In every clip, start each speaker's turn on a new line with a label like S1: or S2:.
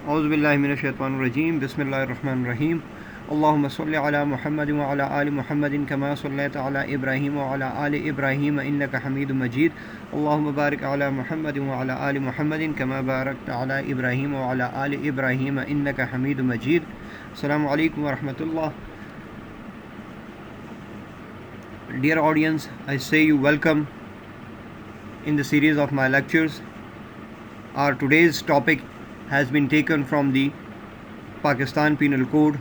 S1: اعوذ باللہ من الشیطان الرجیم بسم اللہ الرحمن الرحیم اللہم صلی علی محمد وعلی آل محمد کما صلیت علی ابراہیم وعلی آل ابراہیم انک حمید مجید اللہم بارک علی محمد وعلی آل محمد کما بارکت علی ابراہیم وعلی آل ابراہیم انک حمید مجید. السلام علیکم ورحمۃ اللہ. Dear audience, I say you welcome in the series of my lectures. Our today's topic has been taken from the Pakistan Penal Code,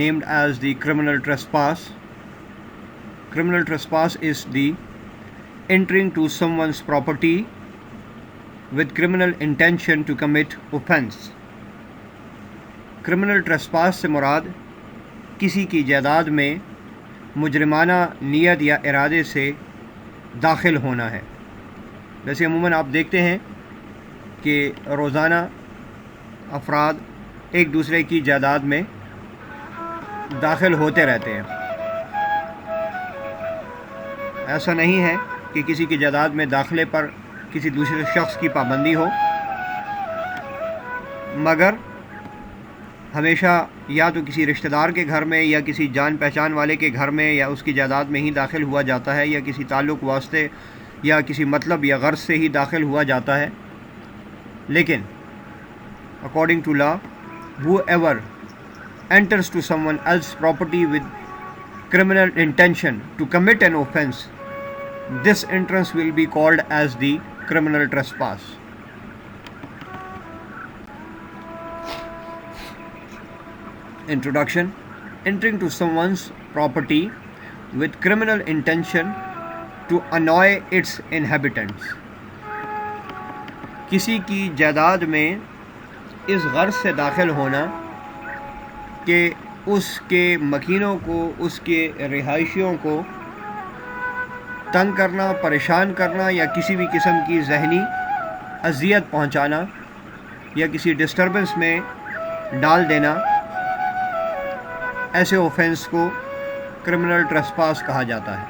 S1: named as the criminal trespass. Criminal trespass is the entering to someone's property with criminal intention to commit offense. Criminal trespass سے مراد کسی کی جائیداد میں مجرمانہ نیت یا ارادے سے داخل ہونا ہے. ویسے عموماً آپ دیکھتے ہیں کہ روزانہ افراد ایک دوسرے کی جائیداد میں داخل ہوتے رہتے ہیں. ایسا نہیں ہے کہ کسی کی جائیداد میں داخلے پر کسی دوسرے شخص کی پابندی ہو، مگر ہمیشہ یا تو کسی رشتہ دار کے گھر میں یا کسی جان پہچان والے کے گھر میں یا اس کی جائیداد میں ہی داخل ہوا جاتا ہے، یا کسی تعلق واسطے یا کسی مطلب یا غرض سے ہی داخل ہوا جاتا ہے. لیکن according to law, whoever enters to someone else's property with criminal intention to commit an offense, this entrance will be called as the criminal trespass. Introduction. Entering to someone's property with criminal intention to annoy its inhabitants. کسی کی جائیداد میں اس غرض سے داخل ہونا کہ اس کے مکینوں کو، اس کے رہائشیوں کو تنگ کرنا، پریشان کرنا یا کسی بھی قسم کی ذہنی اذیت پہنچانا یا کسی ڈسٹربنس میں ڈال دینا، ایسے اوفینس کو کرمنل ٹریسپاس کہا جاتا ہے.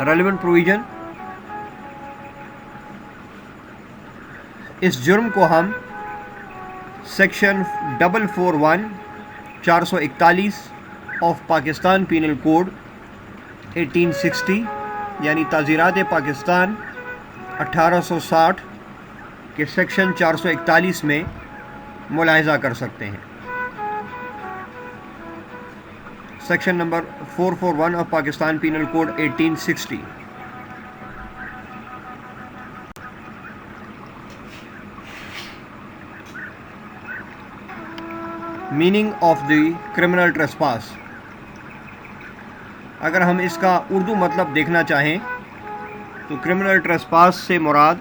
S1: Relevant provision. اس جرم کو ہم section 441 of Pakistan penal code 1860 یعنی تعزیرات پاکستان 1860 کے سیکشن 441 میں ملاحظہ کر سکتے ہیں. Section number 441 of Pakistan penal code 1860. Meaning of the criminal trespass. اگر ہم اس کا اردو مطلب دیکھنا چاہیں تو کرمنل ٹریسپاس سے مراد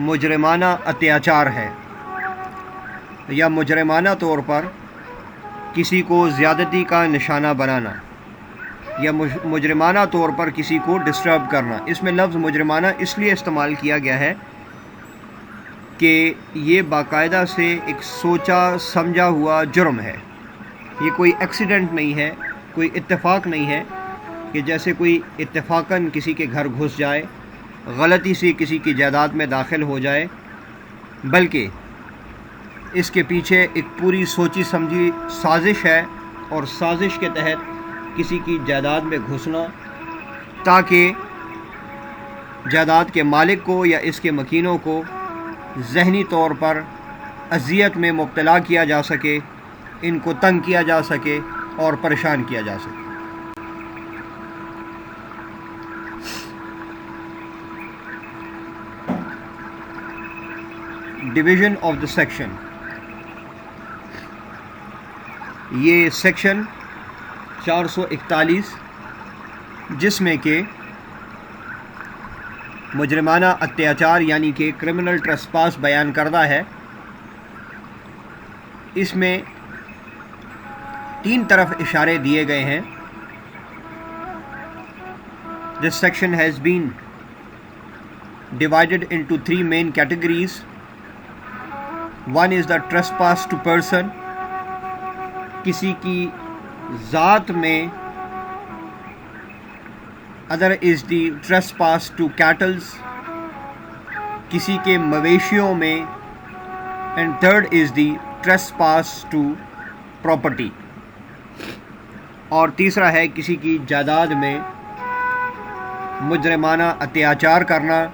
S1: مجرمانہ اتیاچار ہے، یا مجرمانہ طور پر کسی کو زیادتی کا نشانہ بنانا یا مجرمانہ طور پر کسی کو ڈسٹرب کرنا. اس میں لفظ مجرمانہ اس لیے استعمال کیا گیا ہے کہ یہ باقاعدہ سے ایک سوچا سمجھا ہوا جرم ہے. یہ کوئی ایکسیڈنٹ نہیں ہے، کوئی اتفاق نہیں ہے کہ جیسے کوئی اتفاقاً کسی کے گھر گھس جائے، غلطی سے کسی کی جائیداد میں داخل ہو جائے، بلکہ اس کے پیچھے ایک پوری سوچی سمجھی سازش ہے، اور سازش کے تحت کسی کی جائیداد میں گھسنا تاکہ جائیداد کے مالک کو یا اس کے مکینوں کو ذہنی طور پر اذیت میں مبتلا کیا جا سکے، ان کو تنگ کیا جا سکے اور پریشان کیا جا سکے. Division of the section. یہ سیکشن 441 جس میں کہ مجرمانہ اتیاچار یعنی کہ کرمنل ٹریسپاس بیان کردہ ہے، اس میں 3 طرف اشارے دیے گئے ہیں. This section has been divided into 3 main categories. One is the trespass to person. کسی کی ذات میں. Other is the trespass to cattle. کسی کے مویشیوں میں، and third is the trespass to property, اور تیسرا ہے کسی کی جائیداد میں مجرمانہ اتیاچار کرنا،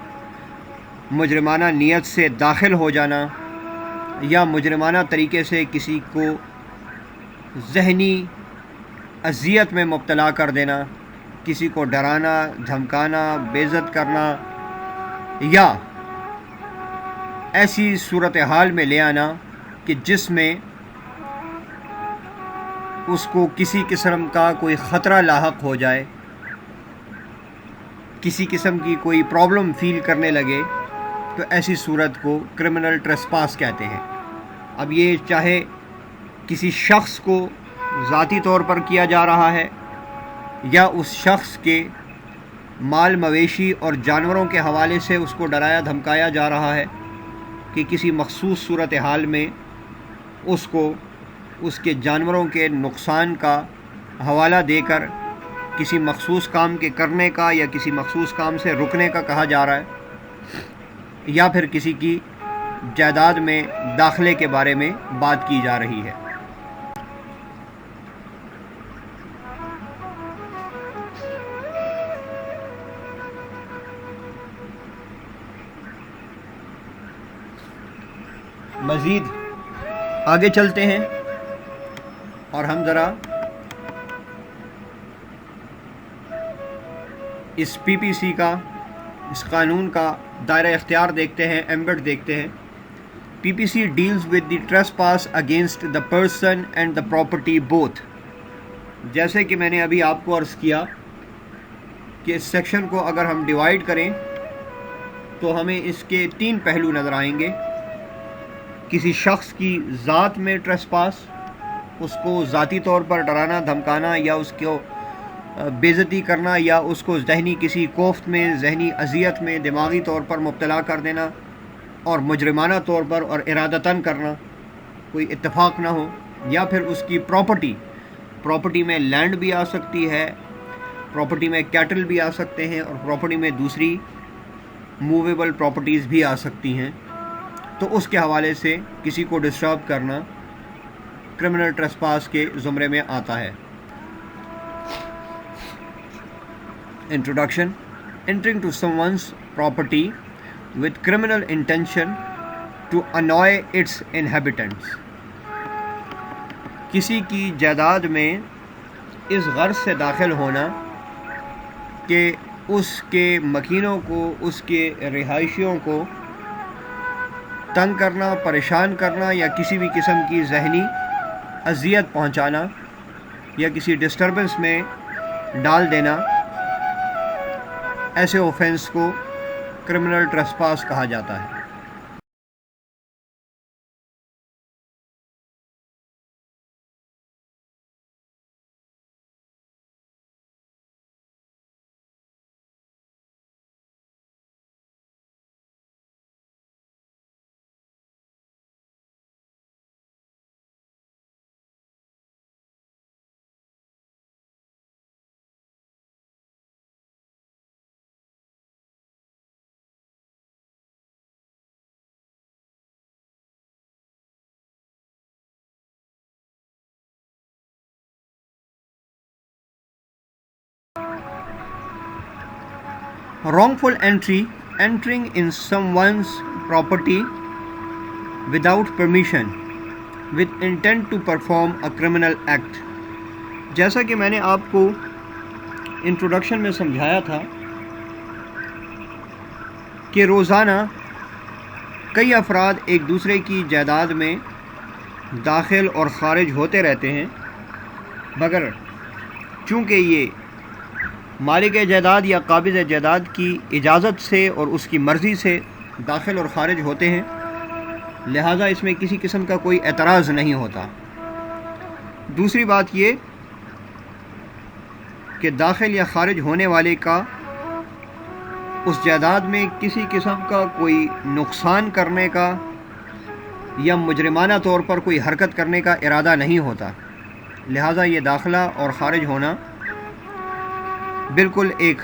S1: مجرمانہ نیت سے داخل ہو جانا، یا مجرمانہ طریقے سے کسی کو ذہنی اذیت میں مبتلا کر دینا، کسی کو ڈرانا، دھمکانا، بے عزت کرنا، یا ایسی صورتحال میں لے آنا کہ جس میں اس کو کسی قسم کا کوئی خطرہ لاحق ہو جائے، کسی قسم کی کوئی پرابلم فیل کرنے لگے، تو ایسی صورت کو کرمنل ٹریسپاس کہتے ہیں۔ اب یہ چاہے کسی شخص کو ذاتی طور پر کیا جا رہا ہے، یا اس شخص کے مال مویشی اور جانوروں کے حوالے سے اس کو ڈرایا دھمکایا جا رہا ہے کہ کسی مخصوص صورتحال میں اس کو اس کے جانوروں کے نقصان کا حوالہ دے کر کسی مخصوص کام کے کرنے کا یا کسی مخصوص کام سے رکنے کا کہا جا رہا ہے، یا پھر کسی کی جائیداد میں داخلے کے بارے میں بات کی جا رہی ہے۔ مزید آگے چلتے ہیں اور ہم ذرا اس پی پی سی کا، اس قانون کا دائرہ اختیار دیکھتے ہیں، ایمبٹ دیکھتے ہیں۔ P P C deals with the trespass against the person and the property both. جیسے کہ میں نے ابھی آپ کو عرض کیا کہ اس سیکشن کو اگر ہم ڈیوائیڈ کریں تو ہمیں اس کے 3 پہلو نظر آئیں گے۔ کسی شخص کی ذات میں ٹریسپاس، اس کو ذاتی طور پر ڈرانا دھمکانا، یا اس کو بے عزتی کرنا، یا اس کو ذہنی کسی کوفت میں، ذہنی اذیت میں دماغی طور پر مبتلا کر دینا، اور مجرمانہ طور پر اور ارادتاً کرنا، کوئی اتفاق نہ ہو، یا پھر اس کی پراپرٹی میں لینڈ بھی آ سکتی ہے، پراپرٹی میں کیٹل بھی آ سکتے ہیں، اور پراپرٹی میں دوسری موویبل پراپرٹیز بھی آ سکتی ہیں، تو اس کے حوالے سے کسی کو ڈسٹرب کرنا کرمنل ٹریسپاس کے زمرے میں آتا ہے۔ Introduction. Entering to someone's property with criminal intention to annoy its inhabitants. کسی کی جائیداد میں اس غرض سے داخل ہونا کہ اس کے مکینوں کو، اس کے رہائشیوں کو تنگ کرنا، پریشان کرنا، یا کسی بھی قسم کی ذہنی اذیت پہنچانا، یا کسی ڈسٹربنس میں ڈال دینا، ایسے اوفینس کو کرمنل ٹریسپاس کہا جاتا ہے۔ Wrongful entry, entering in someone's property without permission with intent to perform a criminal act. جیسا کہ میں نے آپ کو انٹروڈکشن میں سمجھایا تھا کہ روزانہ کئی افراد ایک دوسرے کی جائیداد میں داخل اور خارج ہوتے رہتے ہیں، مگر چونکہ یہ مالک جائیداد یا قابض جائیداد کی اجازت سے اور اس کی مرضی سے داخل اور خارج ہوتے ہیں، لہٰذا اس میں کسی قسم کا کوئی اعتراض نہیں ہوتا۔ دوسری بات یہ کہ داخل یا خارج ہونے والے کا اس جائیداد میں کسی قسم کا کوئی نقصان کرنے کا یا مجرمانہ طور پر کوئی حرکت کرنے کا ارادہ نہیں ہوتا، لہٰذا یہ داخلہ اور خارج ہونا بالکل ایک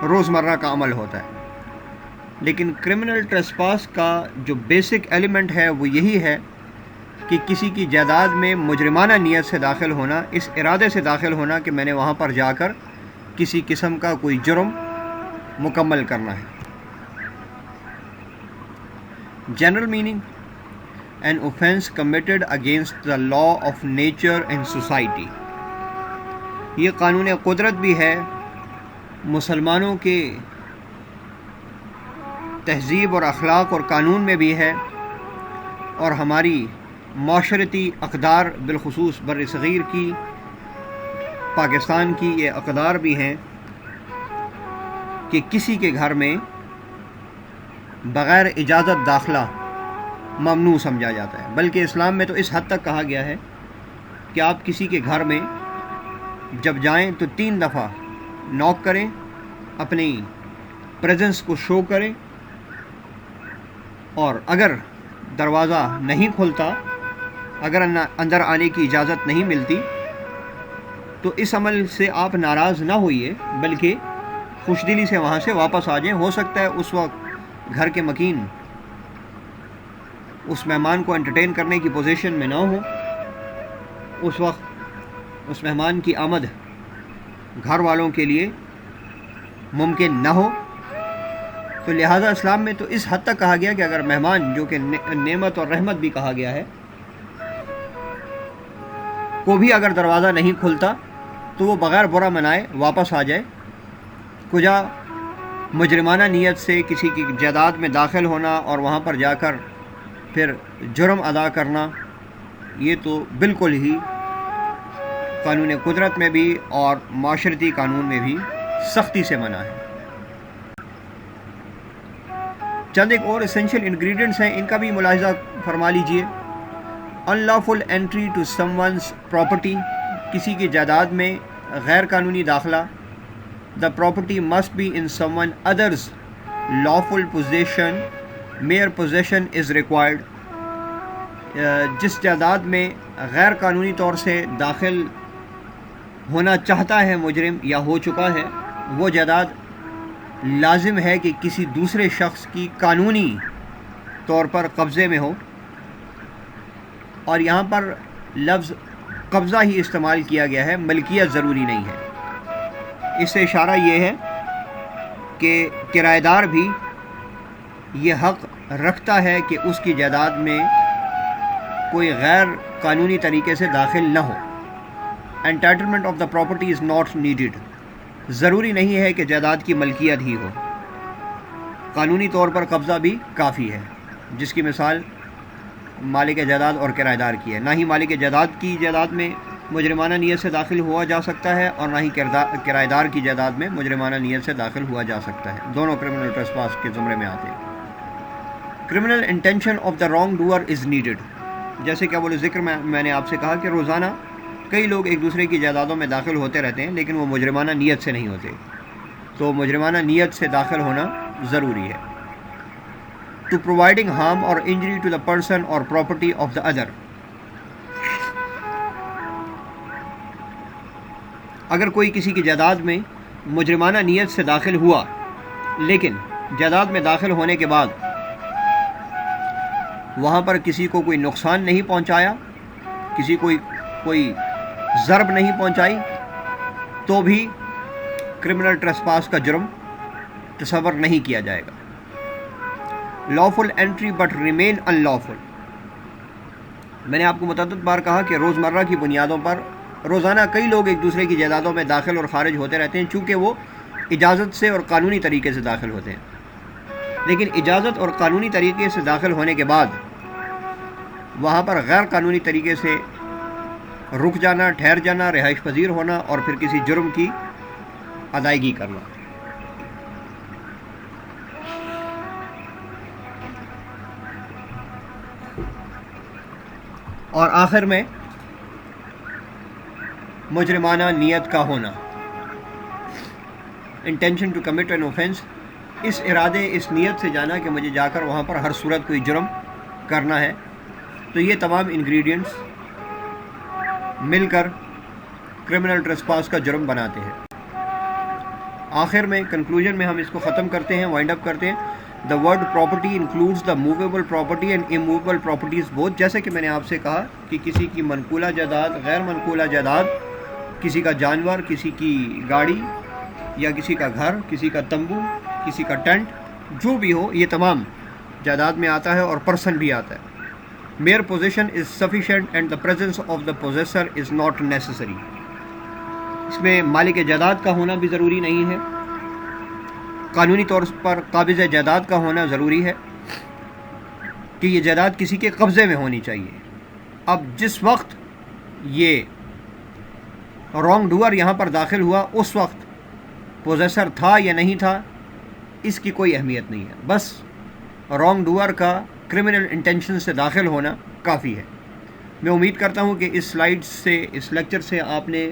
S1: روزمرہ کا عمل ہوتا ہے۔ لیکن کرمنل ٹریسپاس کا جو بیسک ایلیمنٹ ہے وہ یہی ہے کہ کسی کی جائیداد میں مجرمانہ نیت سے داخل ہونا، اس ارادے سے داخل ہونا کہ میں نے وہاں پر جا کر کسی قسم کا کوئی جرم مکمل کرنا ہے۔ General meaning: an offense committed against the law of nature and society۔ یہ قانون قدرت بھی ہے، مسلمانوں کے تہذیب اور اخلاق اور قانون میں بھی ہے، اور ہماری معاشرتی اقدار بالخصوص بر صغیر کی، پاکستان کی یہ اقدار بھی ہیں کہ کسی کے گھر میں بغیر اجازت داخلہ ممنوع سمجھا جاتا ہے، بلکہ اسلام میں تو اس حد تک کہا گیا ہے کہ آپ کسی کے گھر میں جب جائیں تو 3 دفعہ نوک کریں، اپنی پریزنس کو شو کریں، اور اگر دروازہ نہیں کھلتا، اگر اندر آنے کی اجازت نہیں ملتی، تو اس عمل سے آپ ناراض نہ ہوئیے، بلکہ خوش دلی سے وہاں سے واپس آ جائیں۔ ہو سکتا ہے اس وقت گھر کے مکین اس مہمان کو انٹرٹین کرنے کی پوزیشن میں نہ ہو، اس وقت اس مہمان کی آمد گھر والوں کے لیے ممکن نہ ہو، تو لہٰذا اسلام میں تو اس حد تک کہا گیا کہ اگر مہمان، جو کہ نعمت اور رحمت بھی کہا گیا ہے، کو بھی اگر دروازہ نہیں کھلتا تو وہ بغیر برا منائے واپس آ جائے۔ کجا مجرمانہ نیت سے کسی کی جائیداد میں داخل ہونا اور وہاں پر جا کر پھر جرم ادا کرنا، یہ تو بالکل ہی قانون قدرت میں بھی اور معاشرتی قانون میں بھی سختی سے منع ہے۔ چند ایک اور اسینشیل انگریڈینٹس ہیں، ان کا بھی ملاحظہ فرما لیجئے۔ unlawful entry to someone's property، کسی کی جائیداد میں غیر قانونی داخلہ۔ the property must be in someone other's lawful possession، mere possession is required۔ جس جائیداد میں غیر قانونی طور سے داخل ہونا چاہتا ہے مجرم یا ہو چکا ہے، وہ جائیداد لازم ہے کہ کسی دوسرے شخص کی قانونی طور پر قبضے میں ہو، اور یہاں پر لفظ قبضہ ہی استعمال کیا گیا ہے، ملکیت ضروری نہیں ہے۔ اس سے اشارہ یہ ہے کہ کرایہ دار بھی یہ حق رکھتا ہے کہ اس کی جائیداد میں کوئی غیر قانونی طریقے سے داخل نہ ہو۔ Entitlement of the property is not needed, ضروری نہیں ہے کہ جائیداد کی ملکیت ہی ہو، قانونی طور پر قبضہ بھی کافی ہے، جس کی مثال مالک جائیداد اور کرایہ دار کی ہے۔ نہ ہی مالک جائیداد کی جائیداد میں مجرمانہ نیت سے داخل ہوا جا سکتا ہے، اور نہ ہی کرایہ دار کی جائیداد میں مجرمانہ نیت سے داخل ہوا جا سکتا ہے، دونوں کرمنل ٹریسپاس کے زمرے میں آتے ہیں۔ Criminal intention of the wrong doer is needed, جیسے کہ اول ذکر میں نے آپ سے کہا کہ روزانہ کئی لوگ ایک دوسرے کی جائیدادوں میں داخل ہوتے رہتے ہیں، لیکن وہ مجرمانہ نیت سے نہیں ہوتے، تو مجرمانہ نیت سے داخل ہونا ضروری ہے۔ ٹو پرووائڈنگ ہارم اور انجری ٹو دا پرسن اور پراپرٹی آف دا ادر، اگر کوئی کسی کی جائیداد میں مجرمانہ نیت سے داخل ہوا، لیکن جائیداد میں داخل ہونے کے بعد وہاں پر کسی کو کوئی نقصان نہیں پہنچایا، کسی کو کوئی ضرب نہیں پہنچائی، تو بھی کرمنل ٹریسپاس کا جرم تصور نہیں کیا جائے گا۔ lawful entry but remain unlawful، میں نے آپ کو متعدد بار کہا کہ روزمرہ کی بنیادوں پر روزانہ کئی لوگ ایک دوسرے کی جائیدادوں میں داخل اور خارج ہوتے رہتے ہیں، چونکہ وہ اجازت سے اور قانونی طریقے سے داخل ہوتے ہیں، لیکن اجازت اور قانونی طریقے سے داخل ہونے کے بعد وہاں پر غیر قانونی طریقے سے رک جانا، ٹھہر جانا، رہائش پذیر ہونا اور پھر کسی جرم کی ادائیگی کرنا۔ اور آخر میں مجرمانہ نیت کا ہونا، intention to commit an offence, اس ارادے، اس نیت سے جانا کہ مجھے جا کر وہاں پر ہر صورت کوئی جرم کرنا ہے، تو یہ تمام انگریڈینٹس مل کر کرمنل ٹریسپاس کا جرم بناتے ہیں۔ آخر میں کنکلوژن میں ہم اس کو ختم کرتے ہیں، وائنڈ اپ کرتے ہیں. The word property includes the movable property and immovable properties both. جیسے کہ میں نے آپ سے کہا کہ کسی کی منقولہ جائیداد، غیر منقولہ جائیداد، کسی کا جانور، کسی کی گاڑی یا کسی کا گھر، کسی کا تمبو، کسی کا ٹینٹ، جو بھی ہو، یہ تمام جائیداد میں آتا ہے اور پرسن بھی آتا ہے. Mere position is sufficient and the presence of the possessor is not necessary. اس میں مالک جائیداد کا ہونا بھی ضروری نہیں ہے، قانونی طور پر قابض جائیداد کا ہونا ضروری ہے کہ یہ جائیداد کسی کے قبضے میں ہونی چاہیے. اب جس وقت یہ رانگ ڈوئر یہاں پر داخل ہوا اس وقت پوزیسر تھا یا نہیں تھا اس کی کوئی اہمیت نہیں ہے، بس رانگ ڈوئر کا کرمنل انٹینشن سے داخل ہونا کافی ہے. میں امید کرتا ہوں کہ اس سلائیڈ سے، اس لیکچر سے آپ نے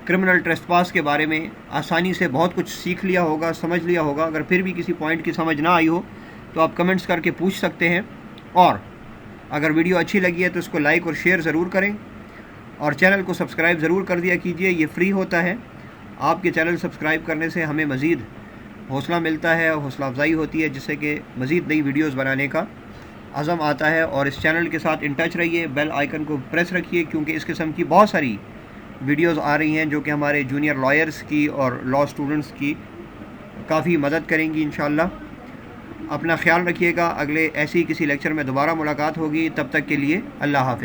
S1: کرمنل ٹریسپاس کے بارے میں آسانی سے بہت کچھ سیکھ لیا ہوگا، سمجھ لیا ہوگا. اگر پھر بھی کسی پوائنٹ کی سمجھ نہ آئی ہو تو آپ کمنٹس کر کے پوچھ سکتے ہیں، اور اگر ویڈیو اچھی لگی ہے تو اس کو لائک اور شیئر ضرور کریں، اور چینل کو سبسکرائب ضرور کر دیا کیجئے. یہ فری ہوتا ہے. آپ کے چینل سبسکرائب کرنے سے ہمیں مزید حوصلہ ملتا ہے، حوصلہ افزائی ہوتی ہے، جس سے کہ مزید نئی ویڈیوز بنانے کا عزم آتا ہے. اور اس چینل کے ساتھ ان ٹچ رہیے، بیل آئیکن کو پریس رکھیے، کیونکہ اس قسم کی بہت ساری ویڈیوز آ رہی ہیں جو کہ ہمارے جونیئر لائرز کی اور لا اسٹوڈنٹس کی کافی مدد کریں گی انشاءاللہ. اپنا خیال رکھیے گا. اگلے ایسی کسی لیکچر میں دوبارہ ملاقات ہوگی. تب تک کے لیے اللہ حافظ.